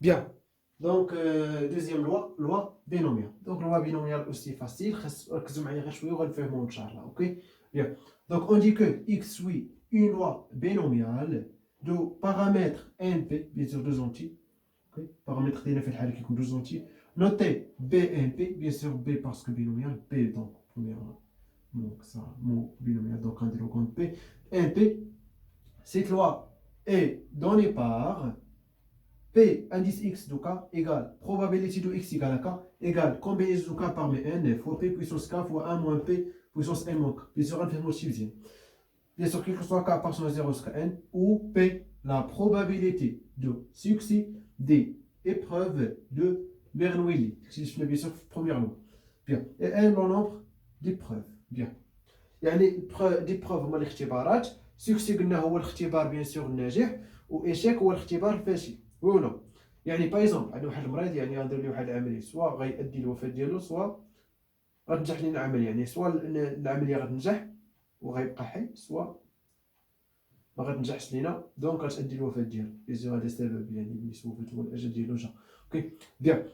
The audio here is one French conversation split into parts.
Bien. Donc, deuxième loi, loi binomiale. Donc, loi binomiale aussi facile. ركزوا معايا غير شويه وغنفهموا ان شاء الله. Ok. Bien. Donc, on dit que x suit une loi binomiale de paramètres np, bien sûr deux entiers. Ok. Paramètres ديالنا في الحاله كيكون deux entiers. Notez bnp, bien sûr b parce que binomial, b donc première donc ça mot binomial donc on dit le compte p. np, cette loi est donnée par P indice x de k égale probabilité de x égale à k égale combinaison de k parmi n fois p puissance k fois 1 moins p puissance n moins k. Bien sûr, on fait le bien sûr, quel que soit k appartenant à 0 jusqu'à n, ou p la probabilité de succès des épreuves de Bernoulli. C'est bien sûr première loi. Bien. Et n le nombre d'épreuves. Bien. يعني d'épreuves هما الاختبارات. سكسي قلنا هو الاختبار بيان سور الناجح، وإيشيك هو الاختبار الفاشل. ولا يعني باغ اكزومبل عندنا واحد المريض يعني غندير ليه واحد العمليه، سواء غيؤدي الوفاه ديالو سواء غتنجح لينا العمليه، يعني سواء العمليه غتنجح وغيبقى حي سواء ما غتنجحش لينا دونك غتؤدي الوفاه ديالو. بيزو هذا السبب يعني بالنسبه هو الاجل ديالو جا. اوكي بيان.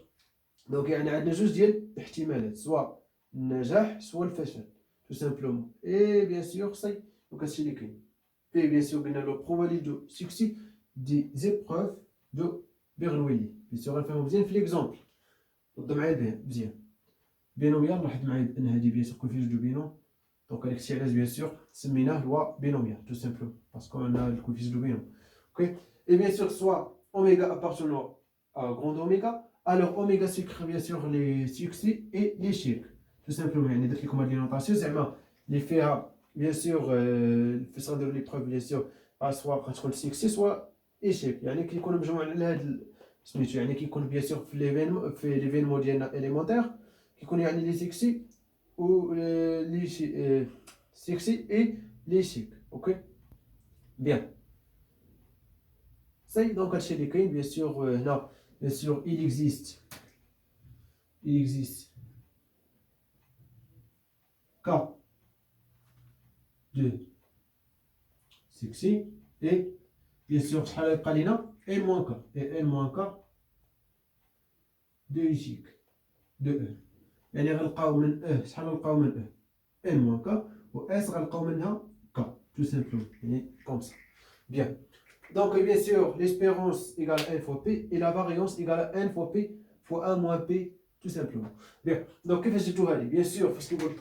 دونك يعني عندنا جوج ديال الاحتمالات، سواء النجاح سواء الفشل tout simplement. Et bien sûr, c'est donc c'est l'écrit. Et bien sûr, on a la probabilité de succès des épreuves de Bernoulli. Bien sûr, on fait bien l'exemple. Donc, bien. Binomial, راح معايا ان هذه bien sûr coefficient de binom. Donc, avec CLS bien sûr, سميناه loi binomiale tout simplement parce qu'on a le coefficient de binom. OK. Et bien sûr, soit oméga appartenant à grand oméga, alors oméga sucre bien sûr les succès et les échecs. Tout simplement يعني درت لكم هذه النوطاسيون زعما اللي فيها بيان سور في صدر ليبروف بيان سور سواء غتكون سيكسي سواء ايشيك، يعني كيكون مجموع على هاد سميتو يعني كيكون بيان سور في ليفينمون ديالنا اليمونتير كيكون يعني لي سيكسي و لي سيكسي اي لي شيك. اوكي بيان سي دونك هادشي اللي كاين بيان سور هنا بيان سور il existe cas de succès et bien sûr شحال يبقى لينا n moins k et n moins k de échec de e، يعني غنلقاو من e شحال غنلقاو من e n moins k و s غنلقاو منها k tout simplement يعني comme ça. Bien. Donc bien sûr l'espérance égale n fois p et la variance égale à n fois p fois 1 moins p tout simplement. Bien. Donc كيفاش جبتو هادي؟ bien sûr فاش كيقول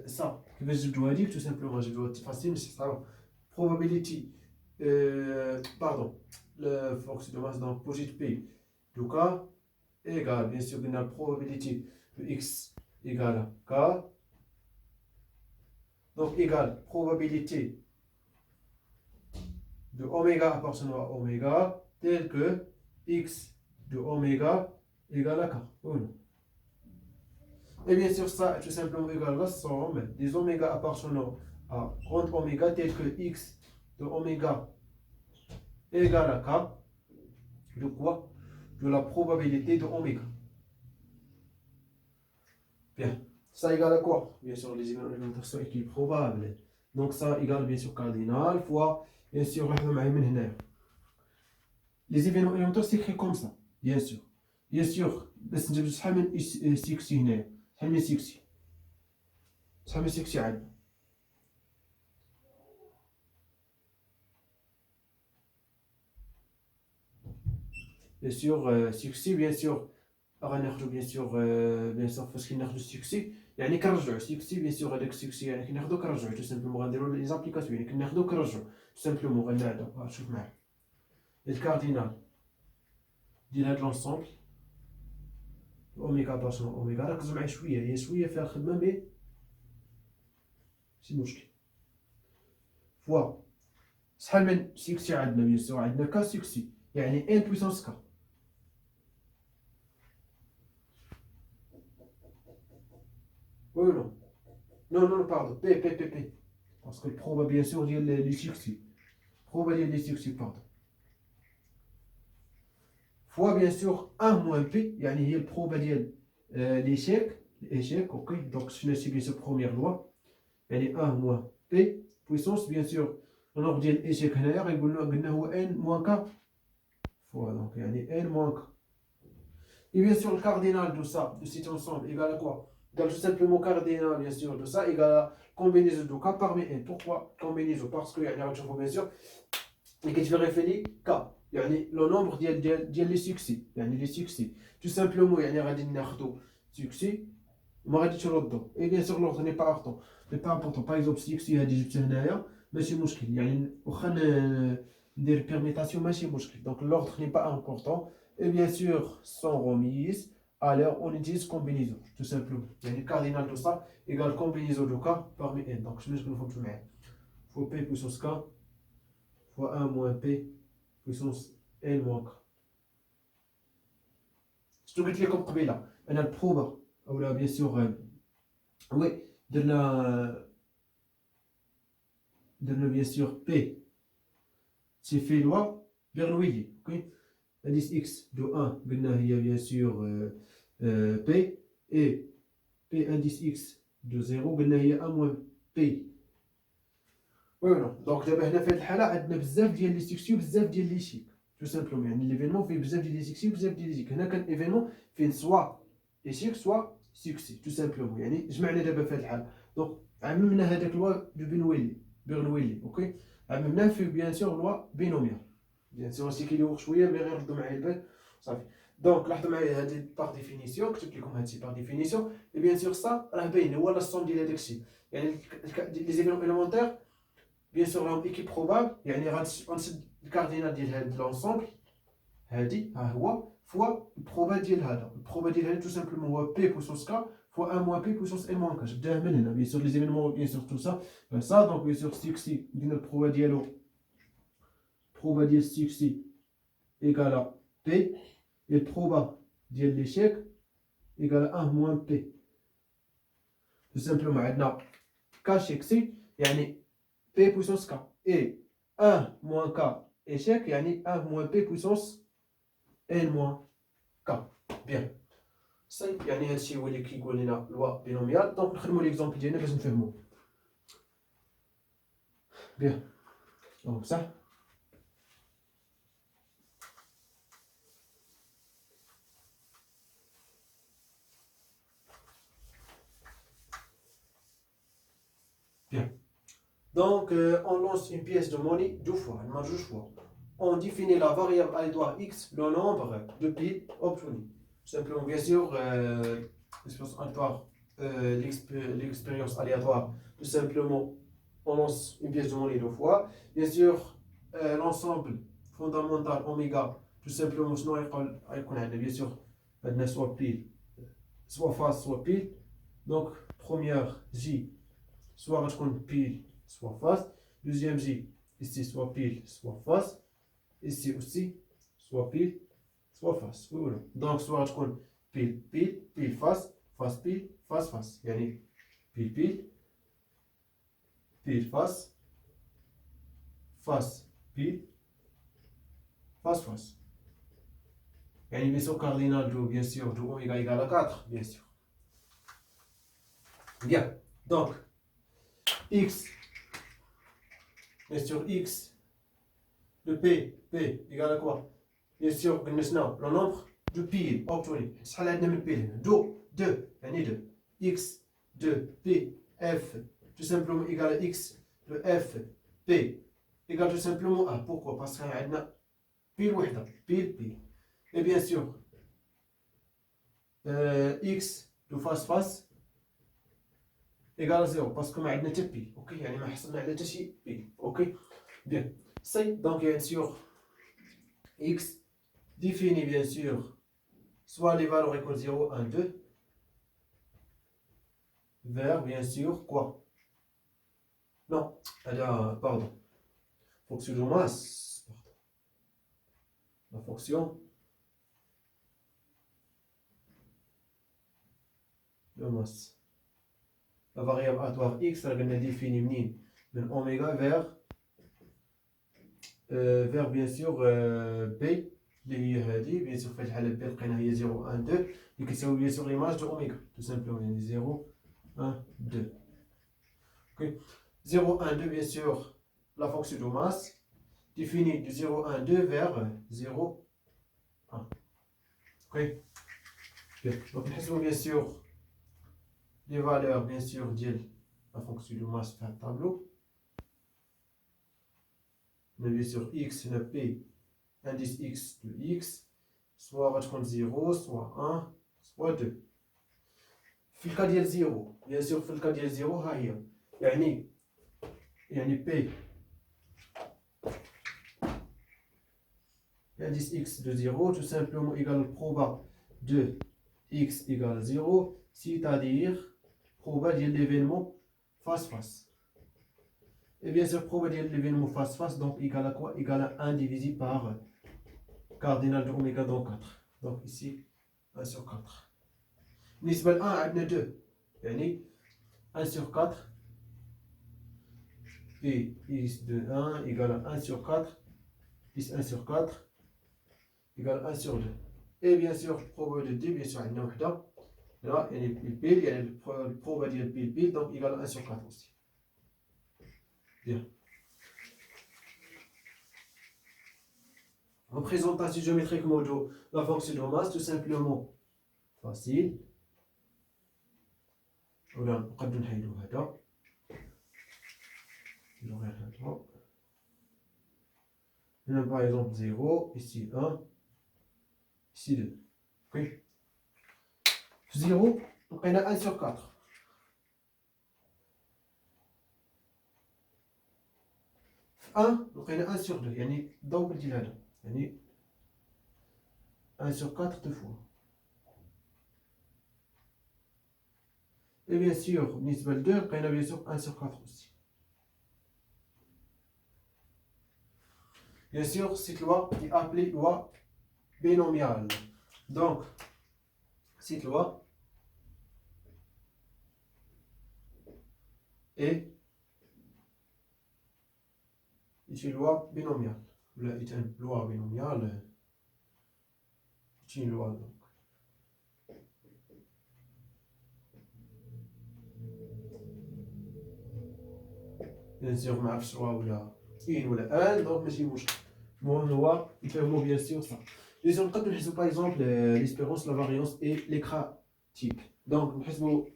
ça كيفاش جبتو هاديك tout simplement جبتوها facile ماشي صعيبه. Probability pardon le fonction de masse donc positive p de k égale bien sûr la probabilité de x égale à k donc égale probabilité de oméga appartenant à oméga tel que x de oméga égale à k. Et bien sûr, ça est tout simplement égal à la somme des oméga appartenant à grand oméga tel que x de oméga égale à k. De quoi? De la probabilité de oméga. Bien. Ça égale à quoi? Bien sûr, les éléments équilibrés probables. Donc ça égale bien sûr cardinal fois, bien sûr, les événements élémentaires s'écrivent comme ça, bien sûr. Bien sûr, بس نجيب شحال من سيكسي هنايا، شحال من سيكسي، شحال من سيكسي عندنا. Bien sûr سيكسي bien sûr غناخدو bien sûr فاش كناخدو سيكسي يعني كنرجعو سيكسي bien sûr هذاك سيكسي يعني كناخدو كنرجعو تو سامبلومون غنديرو لي زابليكاسيون يعني كناخدو كنرجعو تو سامبلومون غنعدو شوف معايا الكاردينال ديال هاد لونسومبل اوميغا باش اوميغا ركزوا معايا شويه هي شويه فيها الخدمه مي ماشي مشكل فوا شحال من سيكسي عندنا بيان سور عندنا كا سيكسي يعني ان بويسونس كا وي نو نو نو باردون بي باسكو البروبا بيان سور ديال لي سيكسي بروبا ديال لي سيكسي باردون فوا بيان سور ان موان بي يعني هي البروبا ديال ليشيك l'échec ok donc شنو سي بيان سور بروميير لوا يعني 1 موان بي بويسونس بيان سور النومبر ديال الايشيك هنايا غيقول قلنا هو ان موان كا fois donc n moins k. Et bien sûr, le cardinal de ça, de cet ensemble, égale à quoi? Égale tout simplement cardinal, bien sûr, de ça, égale à combinaison de k parmi n. Pourquoi combinaison? Parce que, bien sûr, et que tu vérifies les k. Le nombre ديال les succès. Les succès. Tout simplement, غادي ناخذوا succès. Et bien sûr, l'ordre n'est pas important. n'est pas important. Par exemple, succès هادي جبت هنايا ماشي مشكل. واخا ندير permutation ماشي مشكل. Donc l'ordre n'est pas important. Et bien sûr, sans remise, alors on utilise combinaison, tout simplement. Le cardinal de ça égale combinaison de k parmi n. Donc je vais vous montrer. Fois p puissance k fois 1 moins p puissance n moins k. Je te dis comme قبيله انا البروبه ou là bien sûr oui درنا bien sûr p c'est fait loi Bernoulli. Ok, l'indice x de 1 قلنا هي bien sûr p et p indice x de 0 قلنا هي 1 moins p. Oui ou non? Donc دابا هنا في هذه الحاله عندنا بزاف ديال لي سيكسيو بزاف ديال لي شيك tout simplement. ليفينمون فيه بزاف ديال لي سيكسيو بزاف ديال لي شيك. هنا كان ايفينمون فيه سوا échec soit succès tout simplement. جمعنا دابا في هذه الحاله دونك عممنا هذاك لوا دو برنويلي. اوكي عممناه في بيان سور لوا بينوميال. بيان سور هادشي كيدوخ شويه مي غير ردوا معايا البال صافي. دونك لاحظوا معايا هادي بار ديفينيسيون كتبت لكم هادشي بار ديفينيسيون. اي بيان سور سا راه باين هو لا الصوم ديال هذاك الشيء. لي زيفينمون اليمونتير بيان سور راهم ايكيب بروبابل. غنشد الكاردينال ديال هاد لونسومبل هادي ها هو fois البروبا ديال هذا. البروبا ديال هذا tout simplement هو p puissance k fois 1 moins p puissance n moins k. جبدها من هنا. bien sûr les événements bien sûr tout ça ça donc bien sûr succès قلنا البروبا ديالو البروبا ديال succès égale à p et البروبا ديال l'échec égale à 1 moins p. tout simplement عندنا k succès يعني p puissance k et 1 moins k échec يعني 1 moins p puissance n moins k. Bien. صاي هادشي هو اللي كيقول لنا لوا بينوميال. دونك نخدموا ليكزومبل ديالنا باش نفهموا. بيان دونك صح. Bien. Donc on lance une pièce de monnaie deux fois, on définit la variable aléatoire x, le nombre de piles obtenues. Simplement, bien sûr, l'expérience aléatoire, l'expérience aléatoire, tout simplement, on lance une pièce de monnaie deux fois. Bien sûr, l'ensemble fondamental oméga, tout simplement, sinon, bien sûr, soit pile, soit face, soit pile. Donc, première J, soit pile, soit face. Deuxième J, ici, soit pile, soit face. Ici aussi, soit pile, soit face. Voilà. Donc, soit pile, pile, pile, face, face, pile, face, face. Yani, pile, pile, pile, face, face, pile, face, face. Yani, bien sûr, cardinal de, bien sûr, de oméga égale à 4, bien sûr. Bien. Donc, x, bien sûr, x, de p égale à quoi? Bien sûr, le nombre de piles obtenues. شحال عندنا من piles هنا؟ 2 يعني 2. x de p f tout simplement égale à x de f p égale tout simplement a. Pourquoi? Parce que عندنا pile وحده pile. Et bien sûr x de face égale à 0 parce que ما عندنا حتى pile. اوكي يعني ما حصلنا على حتى شي pile. اوكي bien. C'est donc bien sûr x définit bien sûr soit les valeurs égales 0, 1, 2 vers bien sûr quoi? Non, pardon. Fonction de masse. Pardon. La fonction de masse. La variable aléatoire x elle définit min oméga vers bien sûr b اللي هي هذه bien sûr في الحالة b لقينا هي 0 1 2 اللي كتساوي bien sûr l'image de oméga tout simplement يعني 0 1 2. Ok, 0 1 2 bien sûr la fonction de masse définie de 0 1 2 vers 0 1. Ok? Bien. Donc, nous bien sûr les valeurs, bien sûr, de la fonction de masse dans le tableau. On a bien sûr x, on a p, indice x de x, soit 0, soit 1, soit 2. في الكا ديال 0 bien sûr في الكا ديال 0 ها هي يعني p indice x de 0 tout simplement égale proba de x égale 0, c'est-à-dire proba de l'événement face-face. Et bien sûr, proba de l'événement face-face, donc égal à quoi? Égal à 1 divisé par cardinal de oméga dans 4. Donc ici, 1 sur 4. بالنسبة ل 1 عندنا 2 يعني 1 sur 4 P x de 1 égale à 1 sur 4 plus 1 sur 4 égale à 1 sur 2. Et bien sûr, proba de 2 bien sûr عندنا وحدة là يعني البيل يعني البروبا ديال البيل donc égale à 1 sur 4 aussi. Bien. Représentation géométrique modo la fonction de masse tout simplement facile. ولا نقدر نحيدو هذا نديرو غير هذا هنا par exemple 0 ici 1 ici 2 ok في 0 لقينا 1 sur 4 في 1 لقينا 1 sur 2 يعني الدوبل ديال هذا يعني 1 sur 4 deux fois. Et bien sûr, بالنسبة ل 2 لقينا bien sûr 1 sur 4 aussi. Bien sûr, cette loi est appelée loi binomiale. Donc, cette loi est une loi binomiale. Est une loi binomiale. C'est une loi donc. Bien sûr, ما عرفتش لوا ولا إين ولا آن دونك ماشي مشكل. المهم هو يفهموا bien sûr ça. Bien sûr نقدروا نحسبوا par exemple l'espérance, la variance et l'écart type. Donc نحسبوا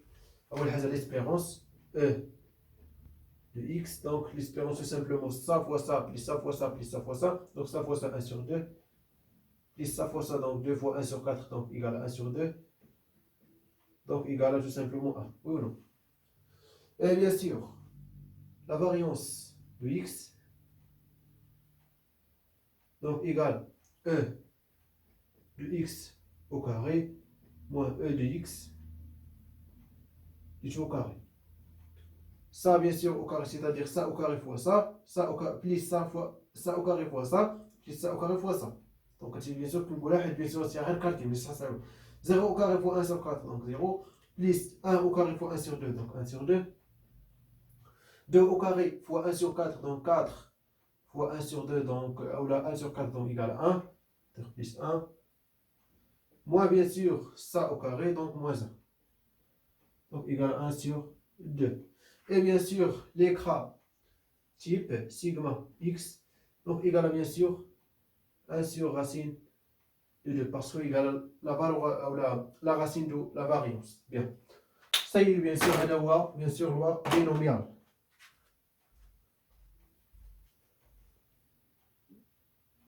أول حاجة l'espérance E de x. Donc l'espérance c'est simplement ça fois ça plus ça fois ça plus ça fois ça. Donc ça fois ça 1 sur 2. Plus ça fois ça donc 2 fois 1 sur 4 donc égal à 1 sur 2. Donc égal à tout simplement 1. Oui ou non? Et bien sûr la variance de x donc égale E de x au carré moins E de x au carré. Ça bien sûr au carré, c'est-à-dire ça au carré fois ça au carré, plus ça fois ça au carré fois ça, plus ça au carré fois ça. Donc bien sûr كنقول واحد bien sûr c'est غير كالكي مش حساب 0 au carré fois 1 sur 4 donc 0 plus 1 au carré fois 1 sur 2 donc 1 sur 2. 2 au carré fois 1 sur 4 donc 4 fois 1 sur 2 donc ou là 1 sur 4 donc égale à 1 plus 1 moins bien sûr ça au carré donc moins 1 donc égale à 1 sur 2. Et bien sûr l'écart type sigma x donc égale à bien sûr 1 sur racine de 2 parce que égale à la valeur ou la racine de la variance. Bien ça y est bien sûr هذا هو bien sûr loi binomiale.